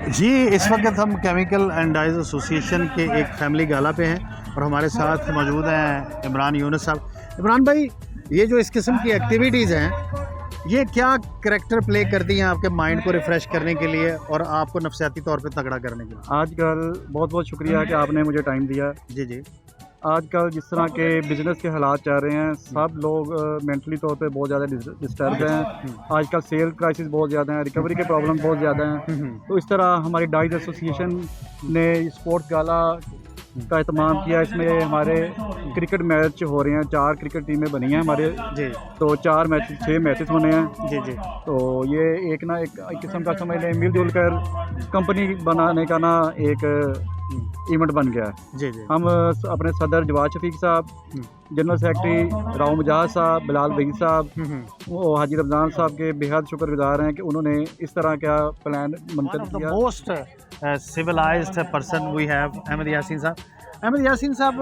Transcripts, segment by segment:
जी, इस वक्त हम केमिकल एंड डाइज एसोसिएशन के एक फैमिली गाला पे हैं और हमारे साथ मौजूद हैं इमरान यूनुस साहब। इमरान भाई, ये जो इस किस्म की एक्टिविटीज़ हैं, ये क्या करैक्टर प्ले करती हैं आपके माइंड को रिफ़्रेश करने के लिए और आपको नफसियाती तौर पे तगड़ा करने के लिए? आजकल बहुत बहुत शुक्रिया कि आपने मुझे टाइम दिया। जी, जी। आजकल जिस तरह के बिज़नेस के हालात चल रहे हैं, सब लोग मेंटली तौर पे बहुत ज़्यादा डिस्टर्ब हैं। आजकल सेल क्राइसिस बहुत ज़्यादा हैं, रिकवरी के प्रॉब्लम बहुत ज़्यादा हैं। तो इस तरह हमारी डाइज एसोसिएशन ने स्पोर्ट्स गाला का एहतमाम किया। इसमें हमारे क्रिकेट मैच हो रहे हैं, 4 क्रिकेट टीमें बनी हैं हमारे। जी। तो 6 मैचेस होने हैं। जी, जी। तो ये एक किस्म का समझ लें मिलजुल कर कंपनी बनाने का एक इवेंट बन गया है। जी, जी। हम अपने सदर जवाद शफीक साहब, जनरल सेक्रेटरी राव मुजाहिद साहब, बिलाल बगी साहब, वो हाजी रमज़ान साहब के बेहद शुक्रगुजार हैं कि उन्होंने इस तरह का प्लान मुनक़द किया। Most civilised person we have Ahmad Yasin साहब। अहमद यासीन साहब,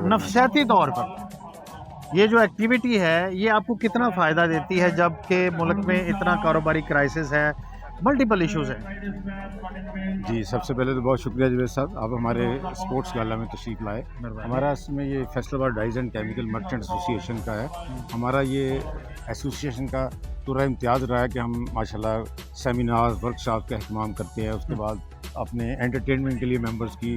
नफसियाती तौर पर ये जो एक्टिविटी है, ये आपको कितना फ़ायदा देती है जबकि मुल्क में इतना कारोबारी क्राइसिस है, मल्टीपल इश्यूज़ हैं? जी, सबसे पहले तो बहुत शुक्रिया जुबैर साहब, आप हमारे स्पोर्ट्स गाला में तशरीफ़ लाए। हमारा इसमें ये Faisalabad dyes and chemical merchant association का है। हमारा ये एसोसिएशन का पूरा इम्तियाज़ रहा है कि हम माशाल्लाह सेमिनार्स वर्कशॉप का अहतमाम करते हैं। उसके बाद अपने एंटरटेनमेंट के लिए मेंबर्स की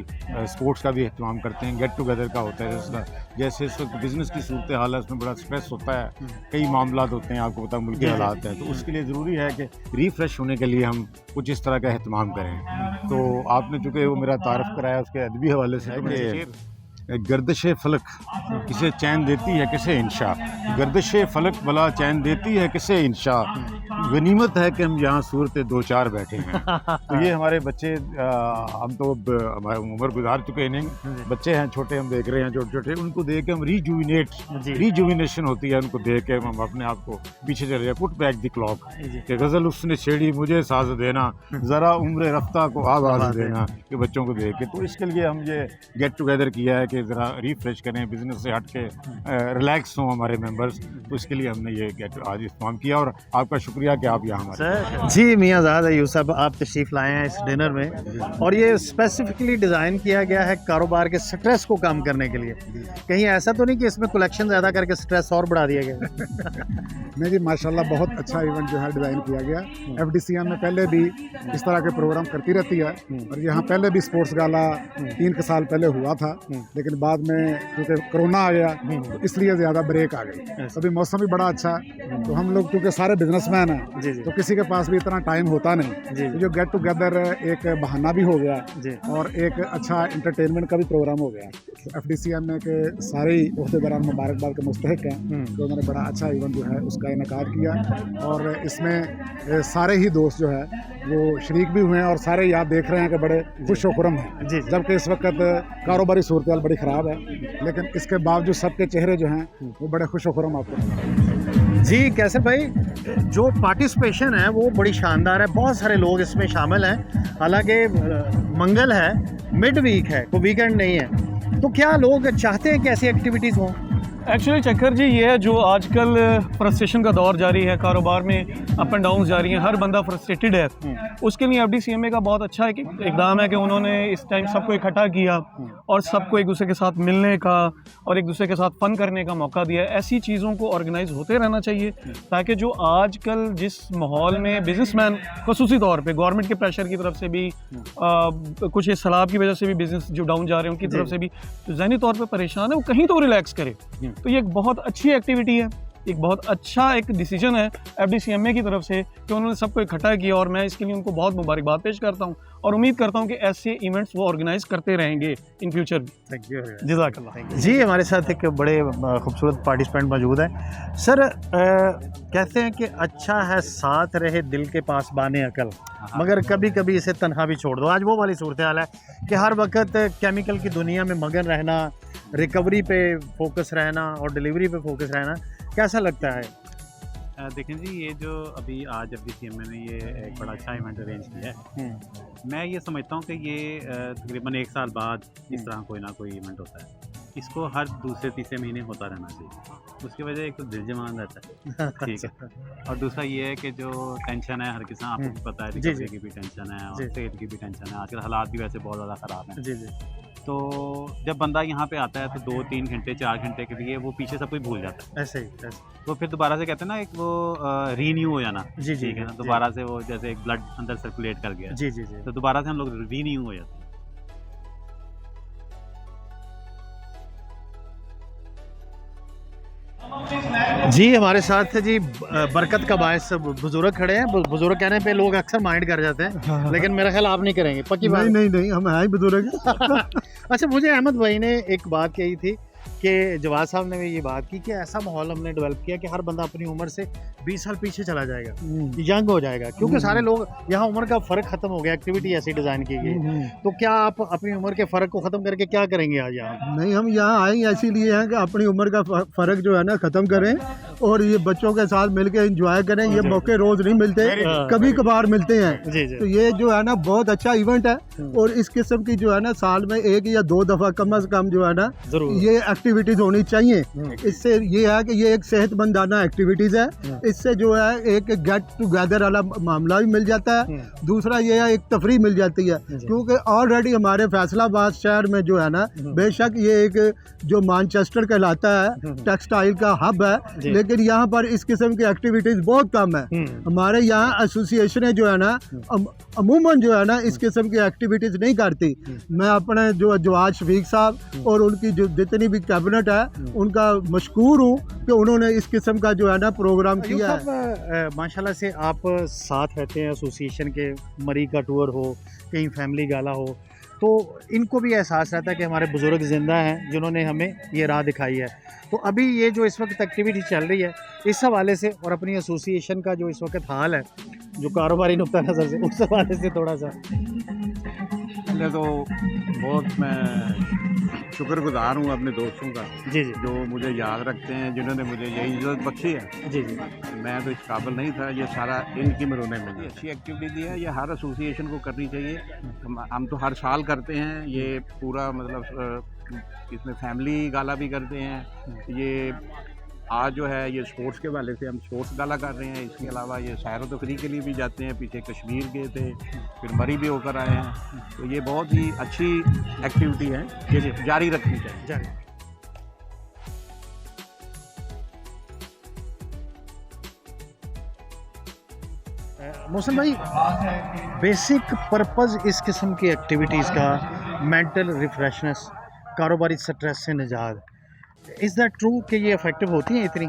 स्पोर्ट्स का भी अहतमाम करते हैं। गेट टुगेदर का होता है, जैसे इस वक्त बिज़नेस की सूरत हाल है, उसमें बड़ा स्ट्रेस होता है, कई मामला होते हैं, आपको पता मुल्की हालात हैं। तो उसके लिए ज़रूरी है कि रिफ़्रेश होने के लिए हम कुछ इस तरह का अहतमाम करें। तो आपने चूँकि वो मेरा तारफ़ कराया उसके अदबी हवाले से है कि गर्दिश फलक किसे चैन देती है किसे इंशा, गर्दिश फलक भला चैन देती है किसे इंशा, गनीमत है कि हम यहाँ सूरत 2-4 बैठे हैं। तो ये हमारे बच्चे, हम तो हमारी उम्र गुजार चुके नहीं, बच्चे हैं छोटे, हम देख रहे हैं छोटे छोटे, उनको देख के हम रिजुविनेशन होती है, उनको देख के हम अपने आप को पीछे चले जाए। पुट बैक द क्लॉक कि गज़ल उसने छेड़ी मुझे साज देना, ज़रा उम्र रफ्ता को आवाज़ देना, कि बच्चों को देख के। तो इसके लिए हम ये गेट टुगेदर किया है कि ज़रा रिफ़्रेश करें, बिज़नेस से हट के रिलैक्स हों हमारे मेंबर्स। तो इसके लिए हमने ये आज इस्तेमाल किया और आपका शुक्रिया कि आप यहाँ हमारे। जी, मियाँ ज़ाद अयूब साहब, आप तशरीफ़ लाए हैं इस डिनर में और ये स्पेसिफिकली डिज़ाइन किया गया है कारोबार के स्ट्रेस को कम करने के लिए। कहीं ऐसा तो नहीं कि इसमें कलेक्शन ज़्यादा करके स्ट्रेस और बढ़ा दिया गया? नहीं जी, माशाल्लाह बहुत अच्छा इवेंट जो है डिज़ाइन किया गया। FDCM में पहले भी इस तरह के प्रोग्राम करती रहती है और यहाँ पहले भी स्पोर्ट्स गाला 3 साल पहले हुआ था, लेकिन बाद में क्योंकि कोरोना आ गया तो इसलिए ज़्यादा ब्रेक आ गई। अभी मौसम भी बड़ा अच्छा है, तो हम लोग क्योंकि सारे बिजनेसमैन हैं तो किसी के पास भी इतना टाइम होता नहीं, तो जो गेट टुगेदर एक बहाना भी हो गया और एक अच्छा इंटरटेनमेंट का भी प्रोग्राम हो गया। तो FDCM में के सारे उहदेदारान मुबारकबाद के मुस्तहिक हैं कि उन्होंने बड़ा अच्छा इवेंट जो है उसका इनेकाद किया और इसमें सारे ही दोस्त जो है वो शरीक भी हुए हैं और सारे आप देख रहे हैं कि बड़े खुश खुरम हैं। जबकि इस वक्त कारोबारी सूरत हाल बड़ी ख़राब है, लेकिन इसके बावजूद सबके चेहरे जो हैं वो बड़े खुश खुरम आपको। जी कैसे भाई, जो पार्टिसिपेशन है वो बड़ी शानदार है, बहुत सारे लोग इसमें शामिल हैं। हालांकि मंगल है, मिड वीक है, कोई वीकेंड नहीं है, तो क्या लोग चाहते हैं कि ऐसी एक्टिविटीज़ हों? एक्चुअली चक्कर जी ये है, जो आजकल फ्रस्ट्रेशन का दौर जारी है, कारोबार में अप एंड डाउन जारी हैं, हर बंदा फ्रस्ट्रेटेड है। उसके लिए FDCMA का बहुत अच्छा इकदाम है कि उन्होंने इस टाइम सबको इकट्ठा किया और सबको एक दूसरे के साथ मिलने का और एक दूसरे के साथ फ़न करने का मौका दिया। ऐसी चीज़ों को ऑर्गेनाइज होते रहना चाहिए ताकि जो आजकल जिस माहौल में बिजनेसमैन खसूसी तौर पर गवर्नमेंट के प्रेशर की तरफ से भी कुछ इस सलाब की वजह से भी बिज़नेस जो डाउन जा रहे हैं उनकी तरफ से भी ज़हनी तौर पर परेशान है, वो कहीं तो रिलैक्स करे। तो ये एक बहुत अच्छी एक्टिविटी है, एक बहुत अच्छा एक डिसीजन है FDCMA की तरफ से कि उन्होंने सबको इकट्ठा किया और मैं इसके लिए उनको बहुत मुबारकबाद पेश करता हूँ और उम्मीद करता हूँ कि ऐसे इवेंट्स वो ऑर्गेनाइज करते रहेंगे इन फ्यूचर भी। Thank you. जज़ाकल्लाह। जी, हमारे साथ एक बड़े खूबसूरत पार्टिसिपेंट मौजूद हैं। सर, कहते हैं कि अच्छा है साथ रहे दिल के पास बाने अकल, मगर कभी कभी इसे तन्हा भी छोड़ दो। आज वो वाली सूरत हाल है कि हर वक्त केमिकल की दुनिया में मगन रहना, रिकवरी पे फोकस रहना और डिलीवरी पे फोकस रहना, कैसा लगता है? देखें जी, ये जो अभी आज FDCMA ने ये एक बड़ा अच्छा इवेंट अरेंज किया है, मैं ये समझता हूँ कि ये तकरीबन 1 साल बाद इस तरह कोई ना कोई इवेंट होता है। इसको हर दूसरे तीसरे महीने होता रहना चाहिए। उसकी वजह एक तो दिल जमान रहता है, ठीक है, और दूसरा ये है कि जो टेंशन है हर किसान, आपको भी पता है, जी, रिकवरी की भी टेंशन है और जी। सेहत की भी टेंशन है, आजकल हालात भी वैसे बहुत ज़्यादा ख़राब हैं। जी जी तो जब बंदा यहाँ पे आता है तो 2-3 घंटे 4 घंटे के लिए वो पीछे सब कुछ भूल जाता है, ऐसे ही ऐसे। तो फिर दोबारा से कहते हैं ना एक वो रीन्यू हो जाना, जी, जी, ठीक है ना, जी। दोबारा से वो जैसे एक ब्लड अंदर सर्कुलेट कर गया, जी जी जी। तो दोबारा से हम लोग रीन्यू हो जाते हैं। जी हमारे साथ जी बरकत का बायस बुजुर्ग खड़े हैं। बुजुर्ग कहने पे लोग अक्सर माइंड कर जाते हैं, लेकिन मेरा ख्याल आप नहीं करेंगे, पक्की बात। नहीं हम हैं बुजुर्ग। अच्छा, मुझे अहमद भाई ने एक बात कही थी कि जवाद साहब ने भी ये बात की कि ऐसा माहौल हमने डेवलप किया कि हर बंदा अपनी उम्र से 20 साल पीछे चला जाएगा, यंग हो जाएगा, क्योंकि सारे लोग यहाँ उम्र का फ़र्क ख़त्म हो गया, एक्टिविटी ऐसी डिज़ाइन की गई। तो क्या आप अपनी उम्र के फ़र्क को ख़त्म करके क्या करेंगे आज यहाँ? नहीं, हम यहाँ आए ही इसीलिए हैं कि अपनी उम्र का फ़र्क जो है ना ख़त्म करें और ये बच्चों के साथ मिलकर एंजॉय करें। ये मौके रोज़ नहीं मिलते, कभी कभार मिलते हैं। जी तो जी ये जो है ना बहुत अच्छा इवेंट है और इस किस्म की जो है ना साल में 1 या 2 दफ़ा कम से कम जो है ना ज़रूर। ये एक्टिविटीज़ होनी चाहिए। इससे ये है कि ये एक सेहतमंदाना एक्टिविटीज़ है। इससे जो है एक गेट टुगेदर वाला मामला भी मिल जाता है। दूसरा ये है एक तफरी मिल जाती है, क्योंकि ऑलरेडी हमारे फैसलाबाद शहर में जो है ना बेशक ये एक जो मानचेस्टर कहलाता है टेक्सटाइल का हब है, लेकिन यहाँ पर इस किस्म की एक्टिविटीज़ बहुत कम है। हमारे यहाँ एसोसिएशनें जो है ना अमूमन जो है ना इस किस्म की एक्टिविटीज़ नहीं करती। मैं अपने जो जवाद शफीक साहब और उनकी जो जितनी भी कैबिनेट है उनका मशकूर हूँ कि उन्होंने इस किस्म का जो है ना प्रोग्राम किया है। माशाल्लाह से आप साथ रहते हैं, एसोसिएशन के मरी का टूर हो, कहीं फैमिली गाला हो, तो इनको भी एहसास रहता है कि हमारे बुज़ुर्ग ज़िंदा हैं जिन्होंने हमें ये राह दिखाई है। तो अभी ये जो इस वक्त एक्टिविटी चल रही है इस हवाले से और अपनी एसोसिएशन का जो इस वक्त हाल है जो कारोबारी नुक्ता नज़र से, उस हवाले से थोड़ा सा। पहले तो बहुत मैं शुक्रगुजार हूँ अपने दोस्तों का जी जी जो मुझे याद रखते हैं, जिन्होंने मुझे ये इज्जत बख्शी है। जी जी मैं तो इस काबिल नहीं था, ये सारा इनकी मरोने में ये अच्छी एक्टिविटी है, ये हर एसोसिएशन को करनी चाहिए। हम तो हर साल करते हैं ये पूरा, मतलब इसमें फैमिली गाला भी करते हैं। ये आज जो है ये स्पोर्ट्स के वाले से हम स्पोर्ट्स गाला कर रहे हैं। इसके अलावा ये सैर व तफरी के लिए भी जाते हैं, पीछे कश्मीर गए थे, फिर मरी भी होकर आए हैं। तो ये बहुत ही अच्छी एक्टिविटी है, ये जारी रखनी चाहिए। जारी। मोहसिन भाई, बेसिक पर्पस इस किस्म की एक्टिविटीज़ का मेंटल रिफ्रेशनेस, कारोबारी स्ट्रेस से निजात, इज़ दैट ट्रू कि ये इफ़ेक्टिव होती हैं इतनी?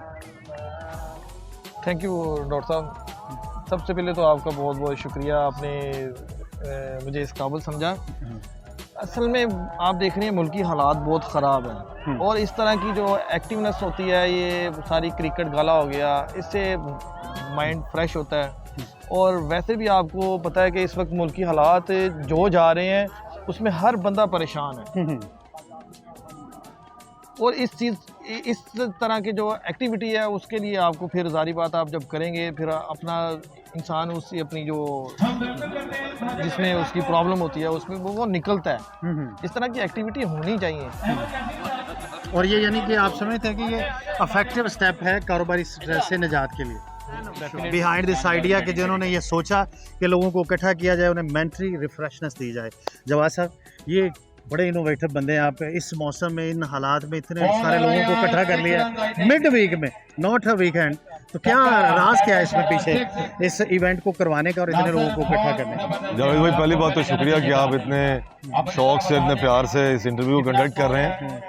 थैंक यू डॉक्टर साहब। सबसे पहले तो आपका बहुत बहुत शुक्रिया, आपने मुझे इस काबिल समझा। असल में आप देख रहे हैं मुल्की हालात बहुत ख़राब हैं और इस तरह की जो एक्टिवनेस होती है, ये सारी क्रिकेट गाला हो गया, इससे माइंड फ्रेश होता है। और वैसे भी आपको पता है कि इस वक्त मुल्की हालात जो जा रहे हैं उसमें हर बंदा परेशान है और इस तरह की जो एक्टिविटी है उसके लिए आपको फिर ज़ाहिर बात आप जब करेंगे फिर अपना इंसान उससे अपनी जो जिसमें उसकी प्रॉब्लम होती है उसमें वो निकलता है। इस तरह की एक्टिविटी होनी चाहिए। और ये यानी कि आप समझते हैं कि ये अफेक्टिव स्टेप है कारोबारी स्ट्रेस से निजात के लिए, बिहाइंड दिस आइडिया कि जिन्होंने ये सोचा कि लोगों को इकट्ठा किया जाए, उन्हें मेंटली रिफ्रेशनेस दी जाए। जवाद साहब, ये बड़े इनोवेटिव बंदे हैं आप, इस मौसम में इन हालात में इतने सारे लोगों को इकट्ठा कर लिया मिड वीक में, नॉट अ वीकेंड। तो क्या राज क्या है इसमें पीछे इस इवेंट को करवाने का और इतने लोगों को इकट्ठा करने का? जावेद भाई, पहली बात तो शुक्रिया कि आप इतने शौक से, इतने प्यार से इस इंटरव्यू को कंडक्ट कर रहे हैं।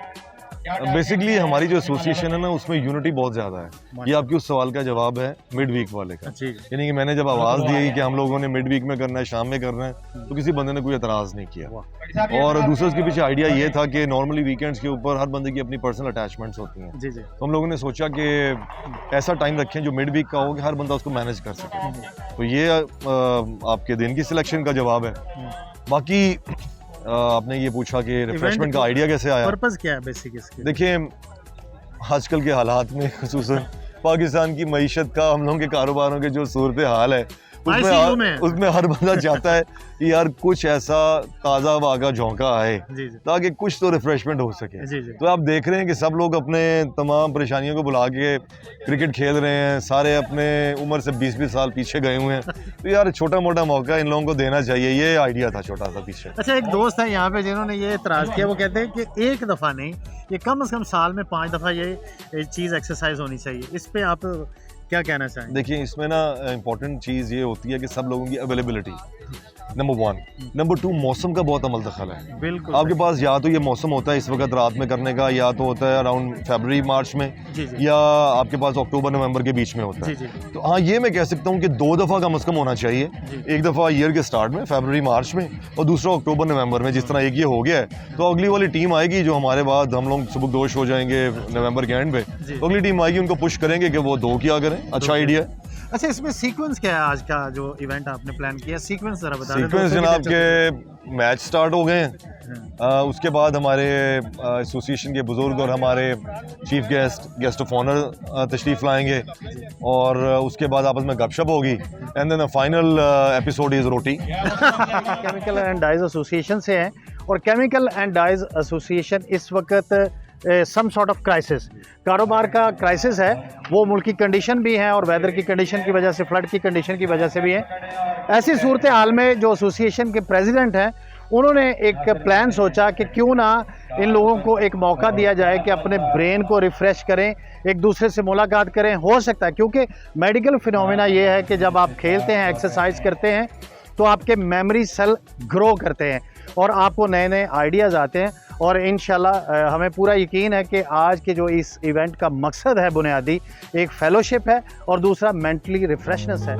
बेसिकली हमारी जो एसोसिएशन है ना उसमें यूनिटी बहुत ज़्यादा है। ये आपके उस सवाल का जवाब है मिड वीक वाले का। यानी कि मैंने जब आवाज़ दी कि हम लोगों ने मिड वीक में करना है, शाम में करना है, तो किसी बंदे ने कोई एतराज़ नहीं किया। और दूसरा उसके पीछे आइडिया ये था कि नॉर्मली वीकेंड्स के ऊपर हर बंदे की अपनी पर्सनल अटैचमेंट्स होती हैं। तो हम लोगों ने सोचा कि ऐसा टाइम रखें जो मिड वीक का हो कि हर बंदा उसको मैनेज कर सके। तो ये आपके दिन की सिलेक्शन का जवाब है। बाकी आपने ये पूछा कि रिफ्रेशमेंट का आइडिया कैसे आया, पर्पस क्या है बेसिक इसके? देखिए आजकल के हालात में खुसूसन पाकिस्तान की मईशत का, हम लोगों के कारोबारों के जो सूरत हाल है ICU में है। उसमें हर बंदा चाहता है कि यार कुछ ऐसा ताज़ा हवा का झोंका आए जी जी ताकि कुछ तो रिफ्रेशमेंट हो सके। जी जी तो आप देख रहे हैं कि सब लोग अपने तमाम परेशानियों को भुला के क्रिकेट खेल रहे हैं, सारे अपने उम्र से 20-20 साल पीछे गए हुए हैं। तो यार छोटा मोटा मौका इन लोगों को देना चाहिए, ये आइडिया था छोटा सा पीछे। अच्छा, एक दोस्त है यहाँ पे जिन्होंने ये इतराज़ किया, वो कहते हैं कि एक दफ़ा नहीं, ये कम से कम साल में 5 दफ़ा ये चीज़ एक्सरसाइज होनी चाहिए। इस पे आप क्या कहना चाहेंगे? देखिए इसमें ना इम्पोर्टेंट चीज़ ये होती है कि सब लोगों की अवेलेबिलिटी नंबर 1, नंबर 2 मौसम का बहुत अमल दखल है। बिल्कुल आपके पास या तो ये मौसम होता है इस वक्त रात में करने का, या तो होता है अराउंड फरवरी मार्च में, जी जी या आपके पास अक्टूबर नवंबर के बीच में होता जी है। जी तो हाँ, ये मैं कह सकता हूँ कि 2 दफ़ा कम से कम होना चाहिए। जी। एक दफ़ा ईयर के स्टार्ट में फरवरी मार्च में, और दूसरा अक्टूबर नवंबर में। जिस तरह एक ये हो गया है तो अगली वाली टीम आएगी जो हमारे बाद हम लोग सुबकदोश हो जाएंगे नवंबर के एंड पे, जी। तो अगली टीम आएगी, उनको पुश करेंगे कि वो 2 किया करें। अच्छा आइडिया है। अच्छा, इसमें सीक्वेंस क्या है आज का जो इवेंट आपने प्लान किया? सीक्वेंस जरा बता दें। सीक्वेंस दोस्तों की जनाब दिलचस्पी। के मैच स्टार्ट हो गए हैं। उसके बाद हमारे एसोसिएशन के बुजुर्ग और हमारे चीफ गेस्ट ऑफ ऑनर तशरीफ लाएंगे, और उसके बाद आपस में गपशप होगी, and then the final episode is roti. Chemical and dyes association से हैं, और केमिकल एंड डाइज एसोसिएशन इस वक्त सम सॉर्ट ऑफ क्राइसिस, कारोबार का क्राइसिस है। वो मुल्क की कंडीशन भी है और वेदर की कंडीशन की वजह से, फ्लड की कंडीशन की वजह से भी है। ऐसी सूरत हाल में जो एसोसिएशन के प्रेसिडेंट हैं, उन्होंने एक प्लान सोचा कि क्यों ना इन लोगों को एक मौका दिया जाए कि अपने ब्रेन को रिफ़्रेश करें, एक दूसरे से मुलाकात करें। हो सकता है, क्योंकि मेडिकल फिनोमेना ये है कि जब आप खेलते हैं, एक्सरसाइज करते हैं, तो आपके मेमोरी सेल ग्रो करते हैं और आपको नए नए आइडियाज़ आते हैं। और इंशाल्लाह हमें पूरा यकीन है कि आज के जो इस इवेंट का मकसद है बुनियादी, एक फेलोशिप है और दूसरा मेंटली रिफ्रेशनेस है।